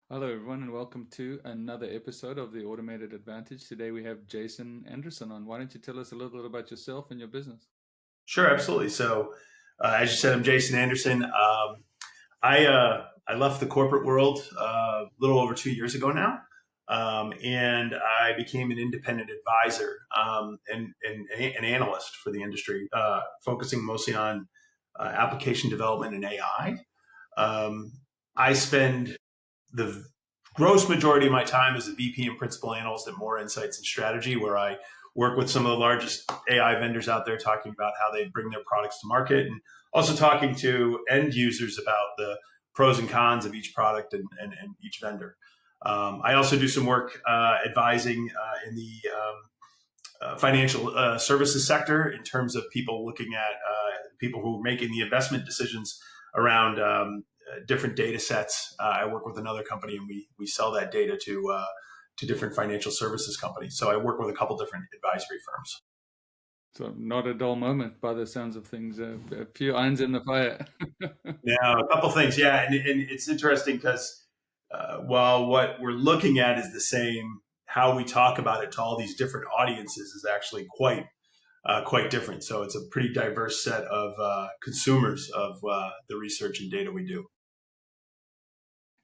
Hello, everyone, and welcome to another episode of the Automated Advantage. Today we have Jason Anderson on. Why don't you tell us a little bit about yourself and your business? Sure, absolutely. As you said, I'm Jason Anderson. I left the corporate world a little over 2 years ago now, and I became an independent advisor and an analyst for the industry, focusing mostly on application development and AI. I spend the gross majority of my time as a VP and principal analyst at More Insights and Strategy, where I work with some of the largest AI vendors out there, talking about how they bring their products to market, and also talking to end users about the pros and cons of each product and each vendor. I also do some work advising in the financial services sector in terms of people looking at people who are making the investment decisions around different data sets. I work with another company, and we sell that data to different financial services companies. So I work with a couple different advisory firms. So, not a dull moment by the sounds of things, a few irons in the fire. Now, a couple things, yeah, and it's interesting because while what we're looking at is the same, how we talk about it to all these different audiences is actually quite different. So it's a pretty diverse set of consumers of the research and data we do.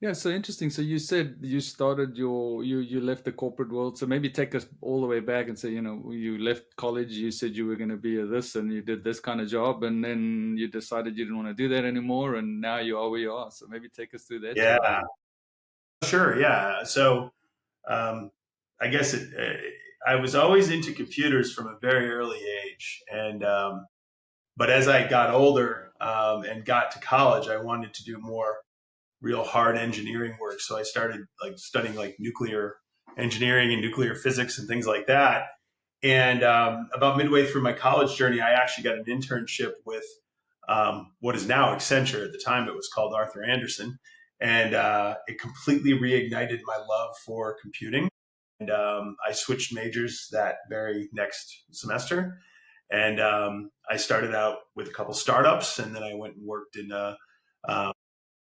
Yeah, so interesting. So you said you started you left the corporate world. So maybe take us all the way back and say, you left college, you said you were going to be a this and you did this kind of job, and then you decided you didn't want to do that anymore, and now you are where you are. So maybe take us through that journey. Yeah, sure. Yeah. Um, I guess I was always into computers from a very early age, and but as I got older and got to college, I wanted to do more real hard engineering work. So I started like studying like nuclear engineering and nuclear physics and things like that. And about midway through my college journey, I actually got an internship with what is now Accenture. At the time, it was called Arthur Anderson, and it completely reignited my love for computing. And I switched majors that very next semester, and I started out with a couple startups, and then I went and worked in uh,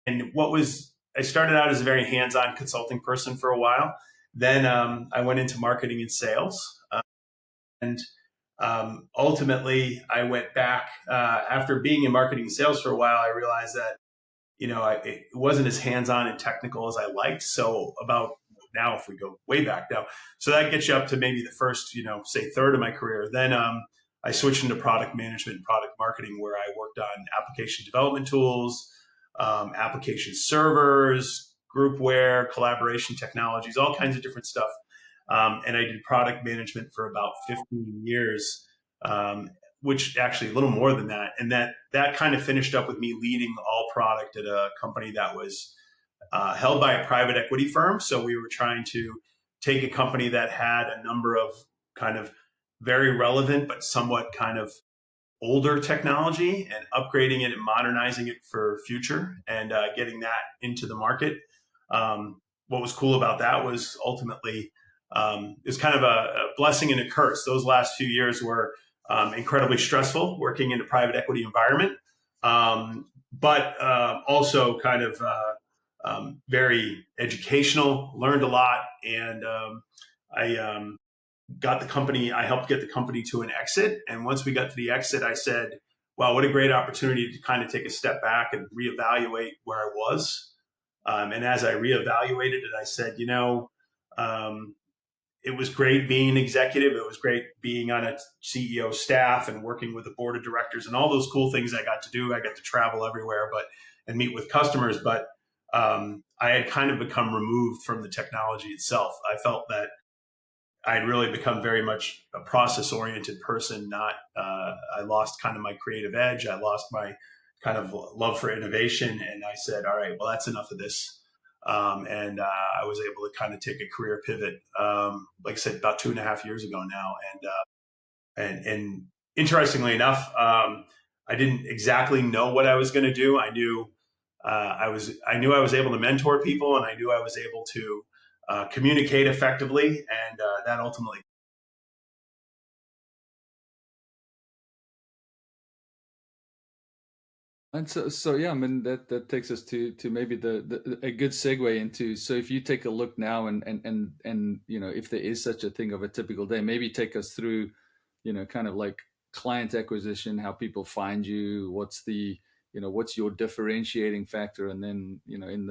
and what was I started out as a very hands-on consulting person for a while. Then I went into marketing and sales, and ultimately I went back after being in marketing and sales for a while. I realized that it wasn't as hands-on and technical as I liked. So about now, if we go way back now, so that gets you up to maybe the first, say third of my career. Then I switched into product management and product marketing, where I worked on application development tools, application servers, groupware, collaboration technologies, all kinds of different stuff. And I did product management for about 15 years, which actually a little more than that. And that kind of finished up with me leading all product at a company that was held by a private equity firm. So we were trying to take a company that had a number of kind of very relevant but somewhat kind of older technology and upgrading it and modernizing it for future and getting that into the market. What was cool about that was ultimately it was kind of a blessing and a curse. Those last few years were incredibly stressful working in a private equity environment, but also kind of very educational, learned a lot. And I I helped get the company to an exit. And once we got to the exit, I said, wow, what a great opportunity to kind of take a step back and reevaluate where I was. And as I reevaluated it, I said, um, it was great being an executive. It was great being on a CEO staff and working with the board of directors and all those cool things I got to do. I got to travel everywhere, and meet with customers. But I had kind of become removed from the technology itself. I felt that I'd really become very much a process oriented person. Not I lost kind of my creative edge. I lost my kind of love for innovation, and I said, all right, well, that's enough of this. And I was able to kind of take a career pivot, like I said, about 2.5 years ago now. And interestingly enough, I didn't exactly know what I was going to do. I knew I was able to mentor people, and I knew I was able to communicate effectively, and that ultimately And so yeah, I mean that takes us to maybe a good segue into, so if you take a look now and if there is such a thing of a typical day, maybe take us through, kind of like client acquisition, how people find you, what's your differentiating factor, and then in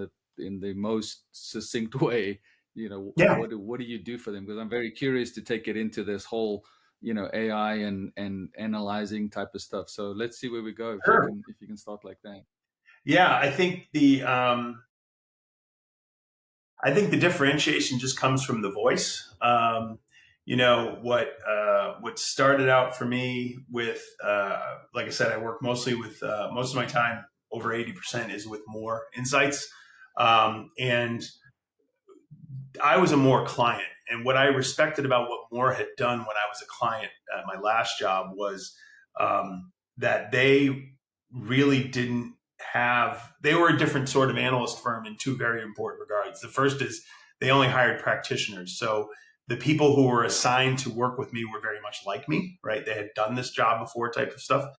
the most succinct way, Yeah, what do you do for them? Because I'm very curious to take it into this whole AI and analyzing type of stuff. So let's see where we go, if you sure. can if you can start like that. Yeah, I think the differentiation just comes from the voice. What started out for me with, like I said, I work mostly with most of my time, over 80% is with more insights, and I was a More client. And what I respected about what More had done when I was a client at my last job was that they really didn't they were a different sort of analyst firm in two very important regards. The first is they only hired practitioners. So the people who were assigned to work with me were very much like me, right? They had done this job before, type of stuff.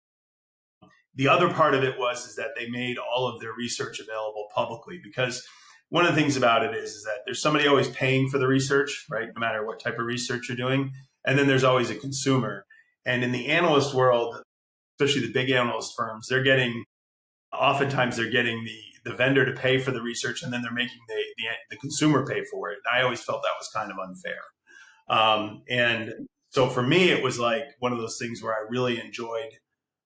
The other part of it was is that they made all of their research available publicly, because one of the things about it is that there's somebody always paying for the research, right? No matter what type of research you're doing. And then there's always a consumer. And in the analyst world, especially the big analyst firms, oftentimes they're getting the vendor to pay for the research, and then they're making the consumer pay for it. And I always felt that was kind of unfair. And so for me, it was like one of those things where I really enjoyed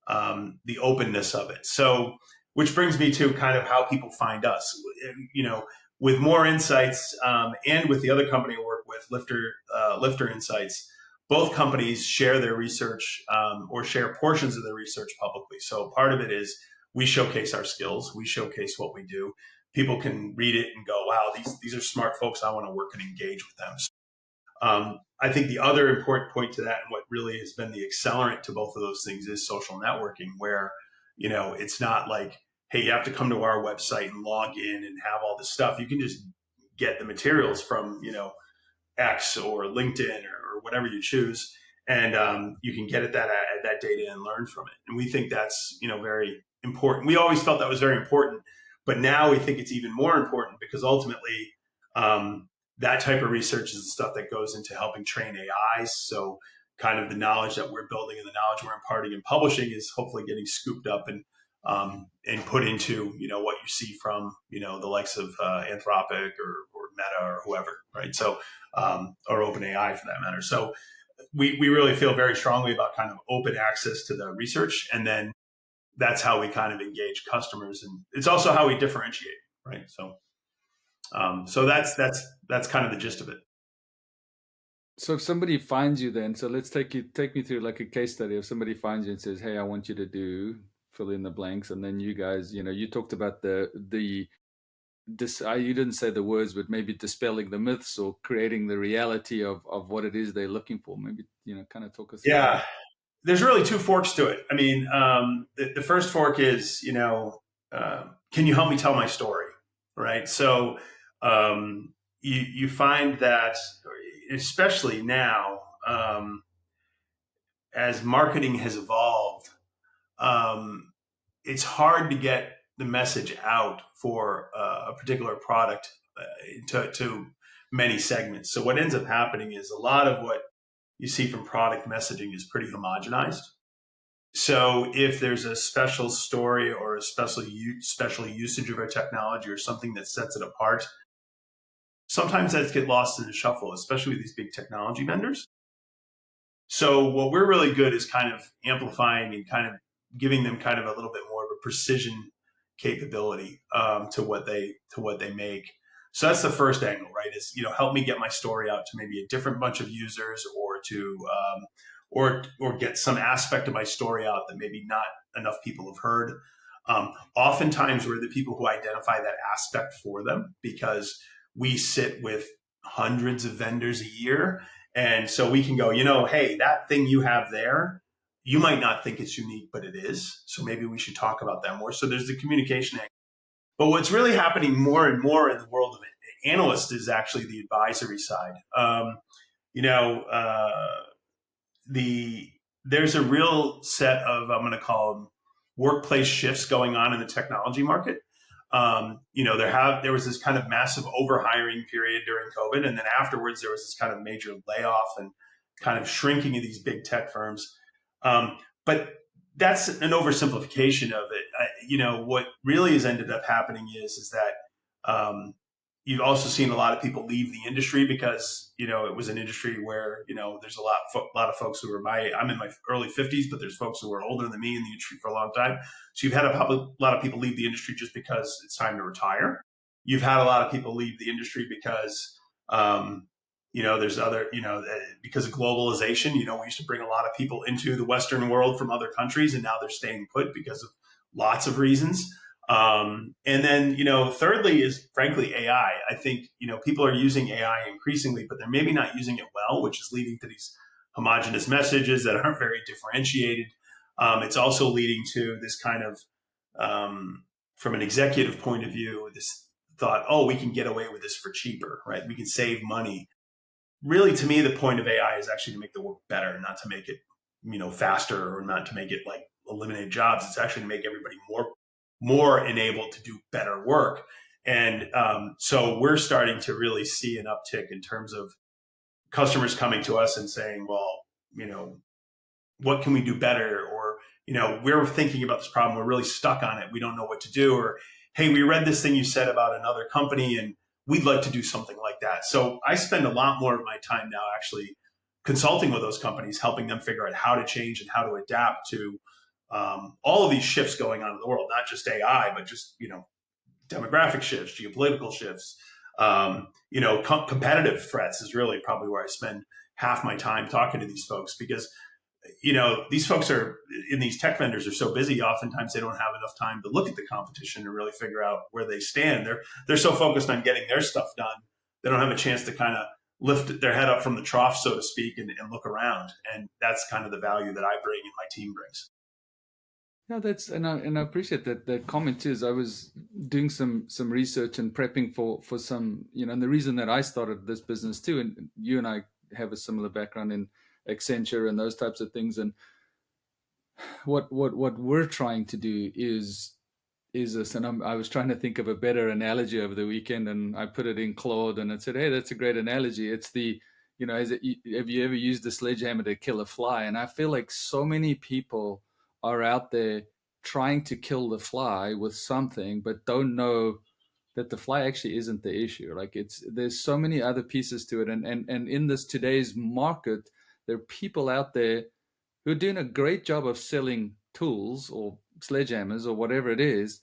the openness of it. So, which brings me to kind of how people find us. You know, with More Insights, and with the other company I work with, Lifter Insights, both companies share their research, or share portions of their research publicly. So part of it is we showcase our skills, we showcase what we do. People can read it and go, "Wow, these are smart folks. I want to work and engage with them." I think the other important point to that, and what really has been the accelerant to both of those things, is social networking, where, it's not like, hey, you have to come to our website and log in and have all this stuff. You can just get the materials from, X or LinkedIn, or whatever you choose, and you can get at that data and learn from it. And we think that's, very important. We always felt that was very important, but now we think it's even more important, because ultimately, um, that type of research is the stuff that goes into helping train AIs. So kind of the knowledge that we're building and the knowledge we're imparting and publishing is hopefully getting scooped up and put into, what you see from, the likes of Anthropic, or Meta, or whoever, right? So or OpenAI for that matter. So we really feel very strongly about kind of open access to the research, and then that's how we kind of engage customers, and it's also how we differentiate, right? So that's kind of the gist of it. So if somebody finds you, then, so let's take me through like a case study. If somebody finds you and says, "Hey, I want you to do fill in the blanks," and then you guys, you talked about you didn't say the words, but maybe dispelling the myths or creating the reality of what it is they're looking for. Maybe kind of talk us through that. Yeah, there's really two forks to it. I mean, the first fork is, can you help me tell my story, right? So you find that, especially now, as marketing has evolved, um, it's hard to get the message out for a particular product, to many segments. So what ends up happening is a lot of what you see from product messaging is pretty homogenized. So if there's a special story or a special usage of a technology or something that sets it apart, sometimes that gets lost in the shuffle, especially with these big technology vendors. So what we're really good is kind of amplifying and kind of giving them kind of a little bit more of a precision capability, to what they make. So that's the first angle, right? Is, help me get my story out to maybe a different bunch of users, or to or get some aspect of my story out that maybe not enough people have heard. Oftentimes, we're the people who identify that aspect for them, because we sit with hundreds of vendors a year, and so we can go, hey, that thing you have there, you might not think it's unique, but it is. So maybe we should talk about that more. So there's the communication angle. But what's really happening more and more in the world of analysts is actually the advisory side. You know, there's a real set of, I'm going to call them workplace shifts going on in the technology market. There was this kind of massive overhiring period during COVID, and then afterwards there was this kind of major layoff and kind of shrinking of these big tech firms. But that's an oversimplification of it. What really has ended up happening is that you've also seen a lot of people leave the industry because it was an industry where there's a lot of folks who are I'm in my early 50s, but there's folks who are older than me in the industry for a long time. So you've had a lot of people leave the industry just because it's time to retire. You've had a lot of people leave the industry because there's other because of globalization. We used to bring a lot of people into the Western world from other countries, and now they're staying put because of lots of reasons. And then, thirdly is frankly AI. I think, people are using AI increasingly, but they're maybe not using it well, which is leading to these homogenous messages that aren't very differentiated. It's also leading to this kind of, from an executive point of view, this thought, oh, we can get away with this for cheaper, right? We can save money. Really, to me, the point of AI is actually to make the work better, not to make it, faster, or not to make it like eliminate jobs. It's actually to make everybody more enabled to do better work. And so we're starting to really see an uptick in terms of customers coming to us and saying, well, what can we do better? Or, we're thinking about this problem. We're really stuck on it. We don't know what to do. Or, hey, we read this thing you said about another company and we'd like to do something like that. So I spend a lot more of my time now actually consulting with those companies, helping them figure out how to change and how to adapt to all of these shifts going on in the world, not just AI, but just, demographic shifts, geopolitical shifts, competitive threats is really probably where I spend half my time talking to these folks, because, these folks are in these tech vendors are so busy. Oftentimes they don't have enough time to look at the competition and really figure out where they stand. They're so focused on getting their stuff done. They don't have a chance to kind of lift their head up from the trough, so to speak, and look around. And that's kind of the value that I bring and my team brings. Yeah, I appreciate that comment too. Is I was doing some research and prepping for some, and the reason that I started this business too, and you and I have a similar background in Accenture and those types of things, and what we're trying to do is this, and I was trying to think of a better analogy over the weekend, and I put it in Claude, and it said, hey, that's a great analogy. It's the, have you ever used a sledgehammer to kill a fly? And I feel like so many people are out there trying to kill the fly with something, but don't know that the fly actually isn't the issue. Like there's so many other pieces to it, and in this today's market, there are people out there who are doing a great job of selling tools or sledgehammers or whatever it is,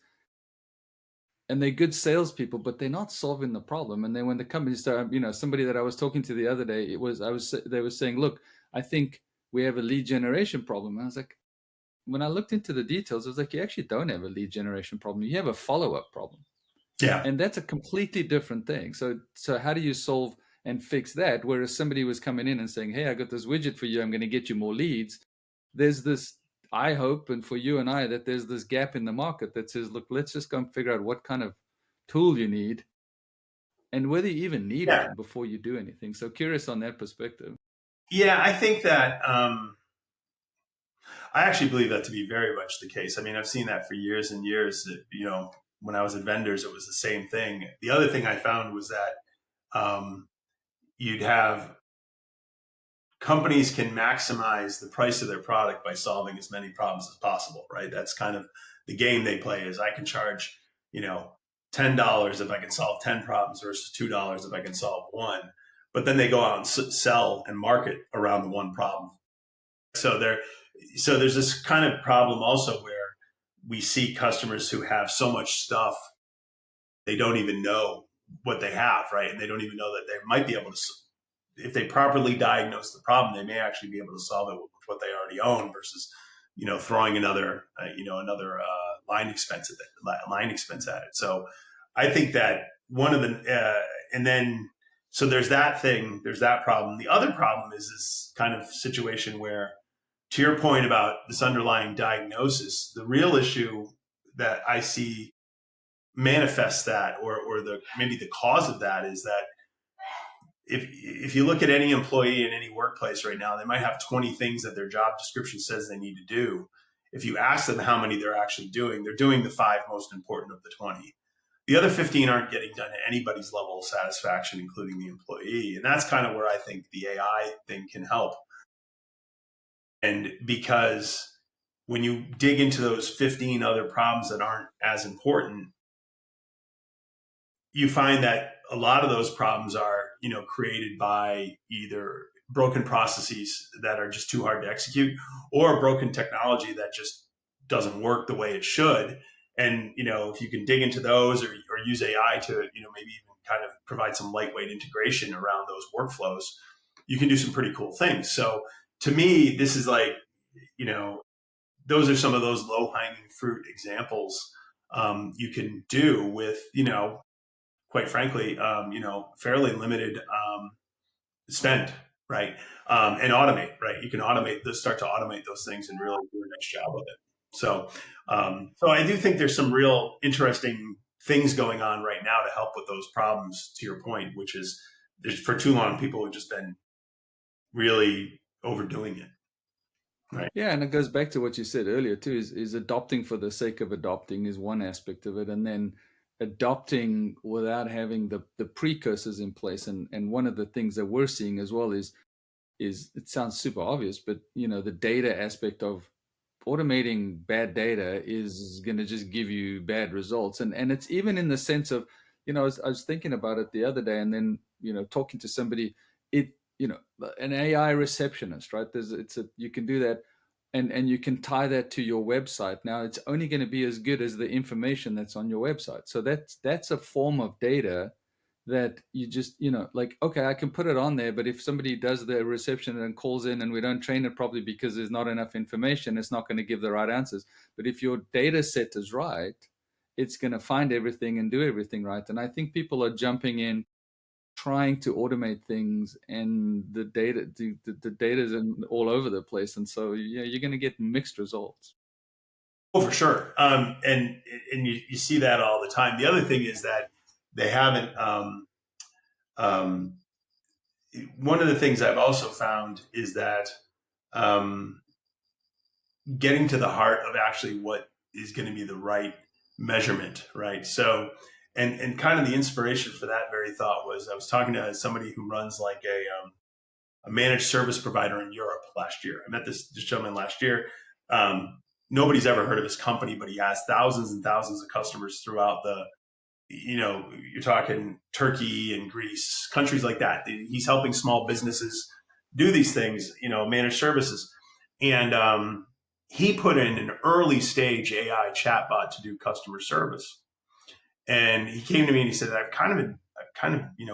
and they're good salespeople, but they're not solving the problem. And then when the company start, somebody that I was talking to the other day, they were saying, look, I think we have a lead generation problem. And I was like, when I looked into the details, I was like, you actually don't have a lead generation problem. You have a follow-up problem. Yeah. And that's a completely different thing. So how do you solve and fix that? Whereas somebody was coming in and saying, hey, I got this widget for you. I'm going to get you more leads. There's this, I hope, and for you and I, that there's this gap in the market that says, look, let's just go and figure out what kind of tool you need and whether you even need Yeah. one before you do anything. So curious on that perspective. Yeah, I think that I actually believe that to be very much the case. I mean, I've seen that for years and years. When I was at vendors, it was the same thing. The other thing I found was that you'd have companies can maximize the price of their product by solving as many problems as possible, right? That's kind of the game they play. Is I can charge, $10 if I can solve 10 problems versus $2 if I can solve one. But then they go out and sell and market around the one problem. So there's this kind of problem also where we see customers who have so much stuff, they don't even know what they have, right? And they don't even know that they might be able to, if they properly diagnose the problem, they may actually be able to solve it with what they already own versus, throwing another line expense at it. So I think that one of the, and then, so there's that thing, there's that problem. The other problem is this kind of situation where, to your point about this underlying diagnosis, the real issue that I see manifests that, or maybe the cause of that, is that if you look at any employee in any workplace right now, they might have 20 things that their job description says they need to do. if you ask them how many they're actually doing, they're doing the 5 most important of the 20. The other 15 aren't getting done at anybody's level of satisfaction, including the employee. And that's kind of where I think the AI thing can help. And because when you dig into those 15 other problems that aren't as important, you find that a lot of those problems are, created by either broken processes that are just too hard to execute, or broken technology that just doesn't work the way it should. And, if you can dig into those, or use AI to, maybe even kind of provide some lightweight integration around those workflows, you can do some pretty cool things. So to me, this is like, those are some of those low hanging fruit examples you can do with, quite frankly, fairly limited spend, right? And automate, right? You can start to automate those things and really do a nice job with it. So I do think there's some real interesting things going on right now to help with those problems, to your point, which is for too long, people have just been really overdoing it. Right. Yeah, and it goes back to what you said earlier too, is adopting for the sake of adopting is one aspect of it, and then adopting without having the precursors in place. And one of the things that we're seeing as well is it sounds super obvious, but the data aspect of automating bad data is going to just give you bad results. And it's even in the sense of, I was thinking about it the other day, and then talking to somebody, it an AI receptionist, right? You can do that, and you can tie that to your website. Now it's only going to be as good as the information that's on your website. So that's a form of data that you just, like, okay, I can put it on there, but if somebody does the reception and calls in and we don't train it properly because there's not enough information, it's not going to give the right answers. But if your data set is right, it's going to find everything and do everything right. And I think people are jumping in, trying to automate things, and the data is all over the place. And so, yeah, you're going to get mixed results. Oh, for sure. And you see that all the time. The other thing is that they haven't, um, one of the things I've also found is that getting to the heart of actually what is going to be the right measurement, right? So, and kind of the inspiration for that very thought was I was talking to somebody who runs like a managed service provider in Europe last year. I met this gentleman last year. Nobody's ever heard of his company, but he has thousands and thousands of customers throughout you're talking Turkey and Greece, countries like that. He's helping small businesses do these things, managed services. And he put in an early stage AI chatbot to do customer service. And he came to me and he said, I've kind of,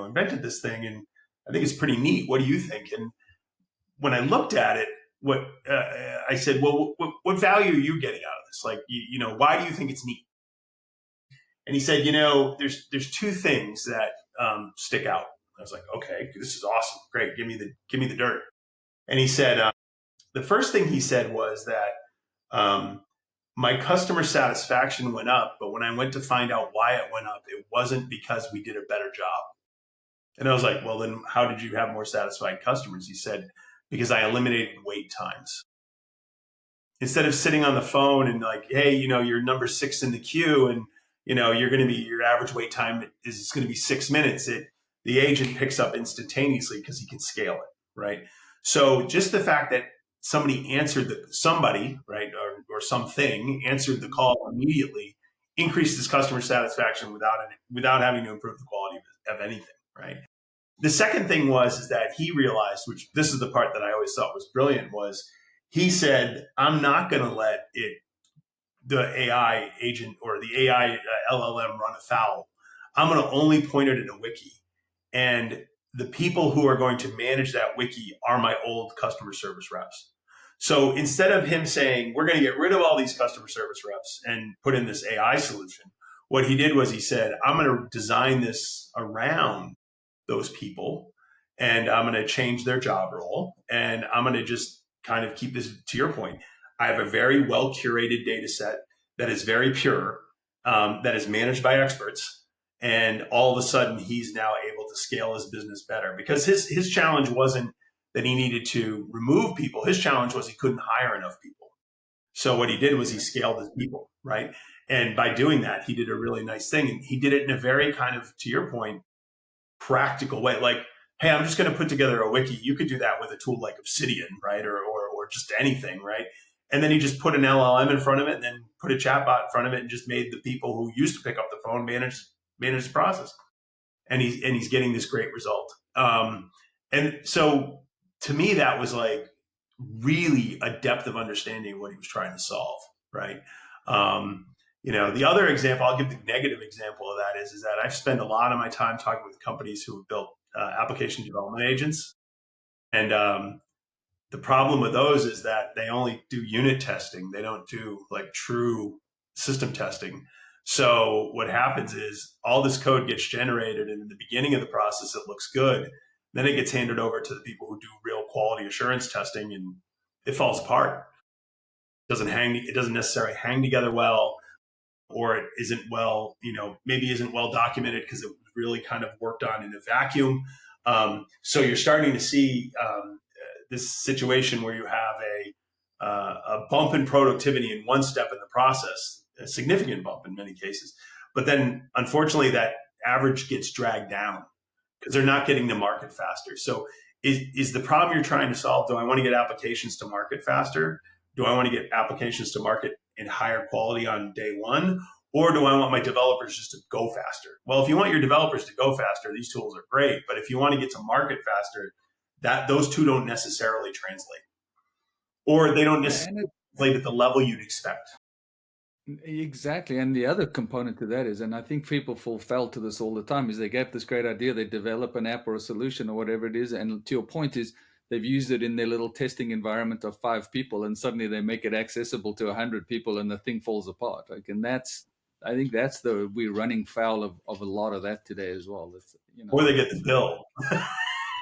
invented this thing, and I think it's pretty neat. What do you think? And when I looked at it, I said, well, what value are you getting out of this? Like, why do you think it's neat? And he said, there's 2 things that stick out. I was like, okay, this is awesome, great. Give me the dirt. And he said, the first thing he said was that my customer satisfaction went up, but when I went to find out why it went up, it wasn't because we did a better job. And I was like, well, then how did you have more satisfied customers? He said, because I eliminated wait times. Instead of sitting on the phone and like, hey, you're number 6 in the queue, and your average wait time is going to be 6 minutes. The agent picks up instantaneously because he can scale it, right? So just the fact that somebody right, or something answered the call immediately increases customer satisfaction without having to improve the quality of anything, right? The second thing is that he realized, which this is the part that I always thought was brilliant, was he said, I'm not going to let the AI agent or the AI LLM run afoul. I'm going to only point it in a wiki. And the people who are going to manage that wiki are my old customer service reps. So instead of him saying, we're going to get rid of all these customer service reps and put in this AI solution, what he did was he said, I'm going to design this around those people, and I'm going to change their job role, and I'm going to just kind of keep this, to your point. I have a very well curated data set that is very pure, that is managed by experts. And all of a sudden, he's now able to scale his business better, because his challenge wasn't that he needed to remove people. His challenge was he couldn't hire enough people. So what he did was he scaled his people, right? And by doing that, he did a really nice thing. And he did it in a very kind of, to your point, practical way. Like, hey, I'm just going to put together a wiki. You could do that with a tool like Obsidian, right? Or just anything, right? And then he just put an LLM in front of it and then put a chatbot in front of it and just made the people who used to pick up the phone manage the process. And he's getting this great result. And so to me, that was like really a depth of understanding of what he was trying to solve, right? Um, the other example, I'll give the negative example of that is that I've spent a lot of my time talking with companies who have built application development agents. And the problem with those is that they only do unit testing. They don't do like true system testing. So what happens is all this code gets generated, and in the beginning of the process, it looks good. Then it gets handed over to the people who do real quality assurance testing, and it falls apart. It doesn't necessarily hang together well, or it isn't well, maybe isn't well documented because it was really kind of worked on in a vacuum. So you're starting to see this situation where you have a bump in productivity in one step in the process, a significant bump in many cases. But then, unfortunately, that average gets dragged down because they're not getting to market faster. So is the problem you're trying to solve, do I want to get applications to market faster? Do I want to get applications to market in higher quality on day one? Or do I want my developers just to go faster? Well, if you want your developers to go faster, these tools are great. But if you want to get to market faster, those two don't necessarily translate. Or they don't Yeah, necessarily translate at the level you'd expect. exactly. And the other component to that is, and I think people fall foul to this all the time, is they get this great idea, they develop an app or a solution or whatever it is, and to your point is they've used it in their little testing environment of 5 people, and suddenly they make it accessible to 100 people, and the thing falls apart. Like, and I think we're running foul of a lot of that today as well. Or they get the bill.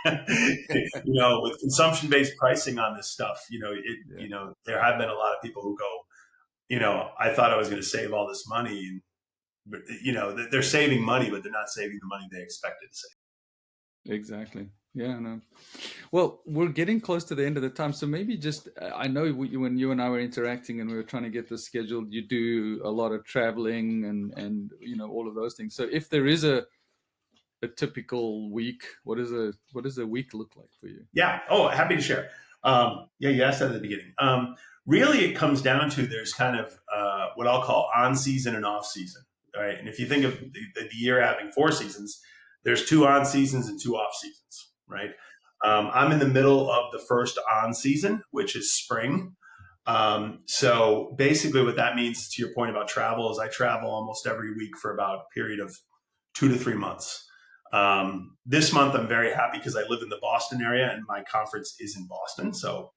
With consumption-based pricing on this stuff, there have been a lot of people who go, I thought I was going to save all this money, and they're saving money, but they're not saving the money they expected to save. Exactly. Yeah, no. Well, we're getting close to the end of the time, so maybe just I know when you and I were interacting and we were trying to get this scheduled, you do a lot of traveling and all of those things. So if there is a typical week, what does a week look like for you? Yeah. Oh, happy to share. You asked that at the beginning. Really, it comes down to there's kind of what I'll call on season and off season. Right. And if you think of the year having 4 seasons, there's 2 on seasons and 2 off seasons. Right. I'm in the middle of the first on season, which is spring. So basically what that means, to your point about travel, is I travel almost every week for about a period of 2 to 3 months. This month, I'm very happy because I live in the Boston area and my conference is in Boston. So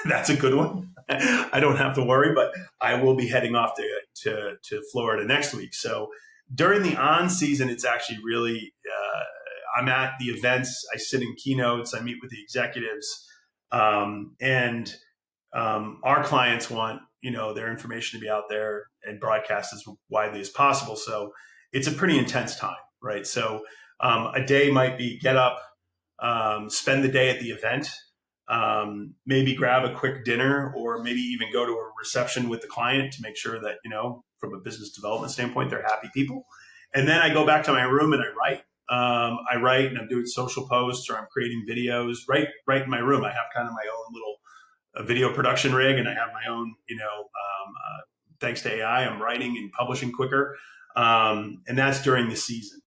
that's a good one. I don't have to worry, but I will be heading off to Florida next week. So during the on season, it's actually really, I'm at the events, I sit in keynotes, I meet with the executives, and our clients want, their information to be out there and broadcast as widely as possible. So it's a pretty intense time, right? So a day might be get up, spend the day at the event, maybe grab a quick dinner, or maybe even go to a reception with the client to make sure that, from a business development standpoint, they're happy people. And then I go back to my room and I write. I write and I'm doing social posts or I'm creating videos right in my room. I have kind of my own little video production rig, and I have my own, thanks to AI, I'm writing and publishing quicker. And that's during the season.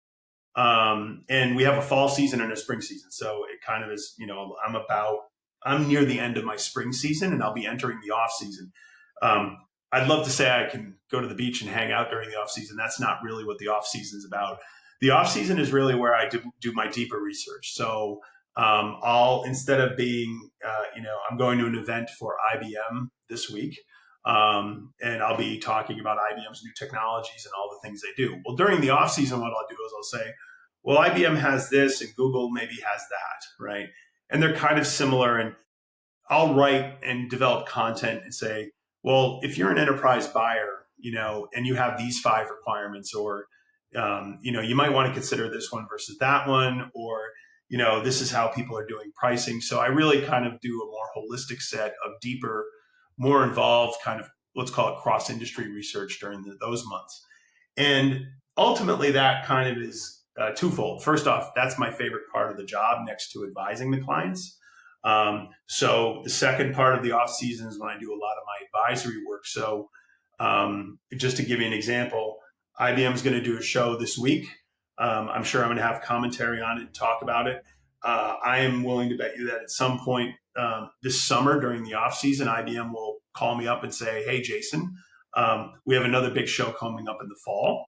And we have a fall season and a spring season. So it kind of is, I'm near the end of my spring season and I'll be entering the off season. I'd love to say I can go to the beach and hang out during the off season. That's not really what the off season is about. The off season is really where I do my deeper research. So instead of being, I'm going to an event for IBM this week. And I'll be talking about IBM's new technologies and all the things they do. Well, during the off season, what I'll do is I'll say, well, IBM has this and Google maybe has that, right? And they're kind of similar. And I'll write and develop content and say, well, if you're an enterprise buyer, and you have these 5 requirements, or, you might want to consider this one versus that one, or, this is how people are doing pricing. So I really kind of do a more holistic set of deeper more involved kind of, let's call it cross industry research during those months. And ultimately, that kind of is twofold. First off, that's my favorite part of the job next to advising the clients. So the second part of the off season is when I do a lot of my advisory work. So just to give you an example, IBM is going to do a show this week. I'm sure I'm going to have commentary on it and talk about it. I am willing to bet you that at some point this summer during the off season, IBM will call me up and say, "Hey, Jason, we have another big show coming up in the fall,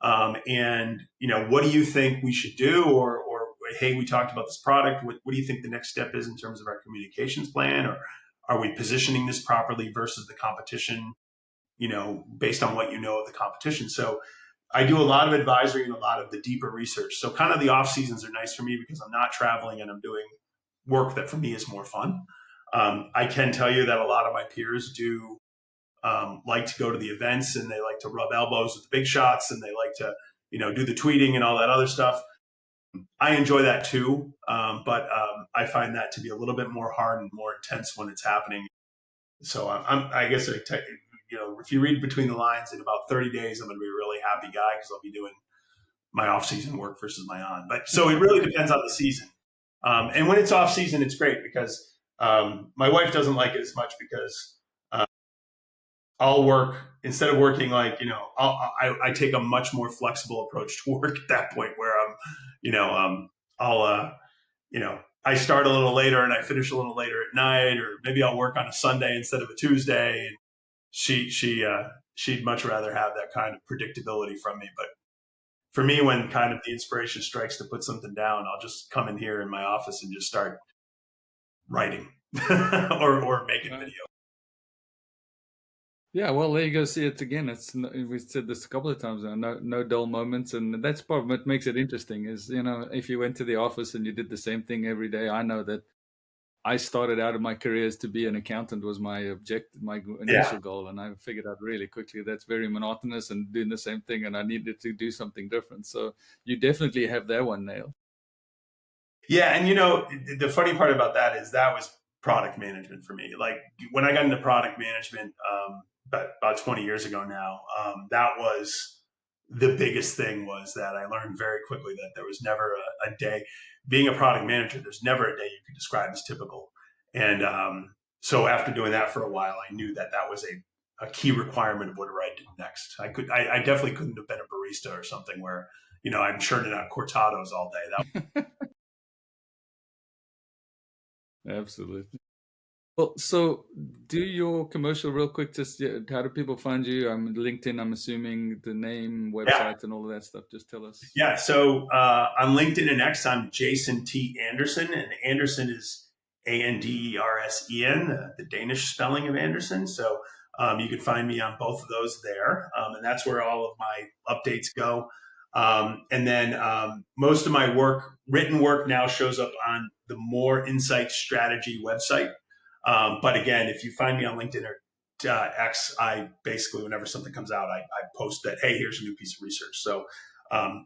and what do you think we should do?" Or "Hey, we talked about this product. What do you think the next step is in terms of our communications plan? Or are we positioning this properly versus the competition? Based on what you know of the competition." So I do a lot of advisory and a lot of the deeper research. So kind of the off seasons are nice for me because I'm not traveling and I'm doing work that for me is more fun. I can tell you that a lot of my peers do like to go to the events and they like to rub elbows with the big shots and they like to, do the tweeting and all that other stuff. I enjoy that too, but I find that to be a little bit more hard and more intense when it's happening. So I guess if you read between the lines, in about 30 days, I'm going to be a really happy guy because I'll be doing my off-season work versus my on. But so it really depends on the season. And when it's off-season, it's great because my wife doesn't like it as much because I'll work instead of working I take a much more flexible approach to work at that point where I'll I start a little later and I finish a little later at night, or maybe I'll work on a Sunday instead of a Tuesday. And she'd much rather have that kind of predictability from me. But for me, when kind of the inspiration strikes to put something down, I'll just come in here in my office and just start writing or making video. Yeah, well, there you go. See it again. We said this a couple of times now. No dull moments, and that's part of what makes it interesting. Is if you went to the office and you did the same thing every day. I know that I started out of my career as to be an accountant was my objective, my Yeah. initial goal, and I figured out really quickly that's very monotonous and doing the same thing, and I needed to do something different. So you definitely have that one nailed. Yeah, and the funny part about that is that was product management for me. Like when I got into product management about 20 years ago now, that was the biggest thing. Was that I learned very quickly that there was never a day. Being a product manager, there's never a day you could describe as typical. And so after doing that for a while, I knew that that was a key requirement of whatever I did next. I definitely couldn't have been a barista or something where I'm churning out cortados all day. Absolutely. Well, so do your commercial real quick. Just how do people find you? I'm LinkedIn. I'm assuming the name, Yeah. website, and all of that stuff. Just tell us. Yeah. So on LinkedIn and X, I'm Jason T. Anderson, and Anderson is Andersen, the Danish spelling of Anderson. So you can find me on both of those there, and that's where all of my updates go. And then most of my written work now shows up on the More Insight Strategy website. But again, if you find me on LinkedIn or X, I basically, whenever something comes out, I post that, hey, here's a new piece of research. So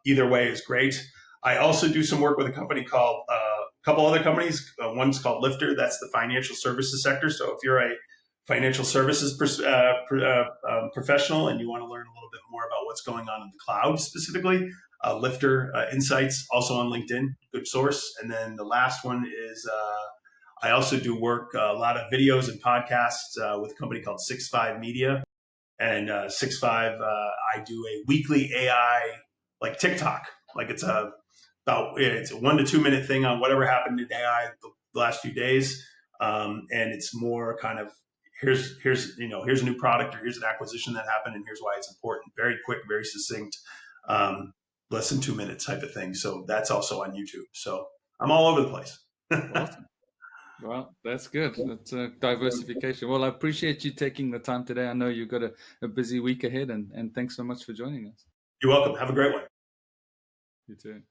either way is great. I also do some work with a company called, a couple other companies. One's called Lifter. That's the financial services sector. So if you're a financial services professional and you want to learn a little bit more about what's going on in the cloud specifically, Lifter Insights, also on LinkedIn, good source. And then the last one is I also do work, a lot of videos and podcasts with a company called 65 Media. And 65, I do a weekly AI, like TikTok. Like it's a 1 to 2 minute thing on whatever happened in AI the last few days. And it's more kind of here's a new product or here's an acquisition that happened and here's why it's important. Very quick, very succinct, less than 2 minutes type of thing. So that's also on YouTube. So I'm all over the place. Awesome. Well, that's good. That's a diversification. Well, I appreciate you taking the time today. I know you've got a busy week ahead, and thanks so much for joining us. You're welcome. Have a great one. You too.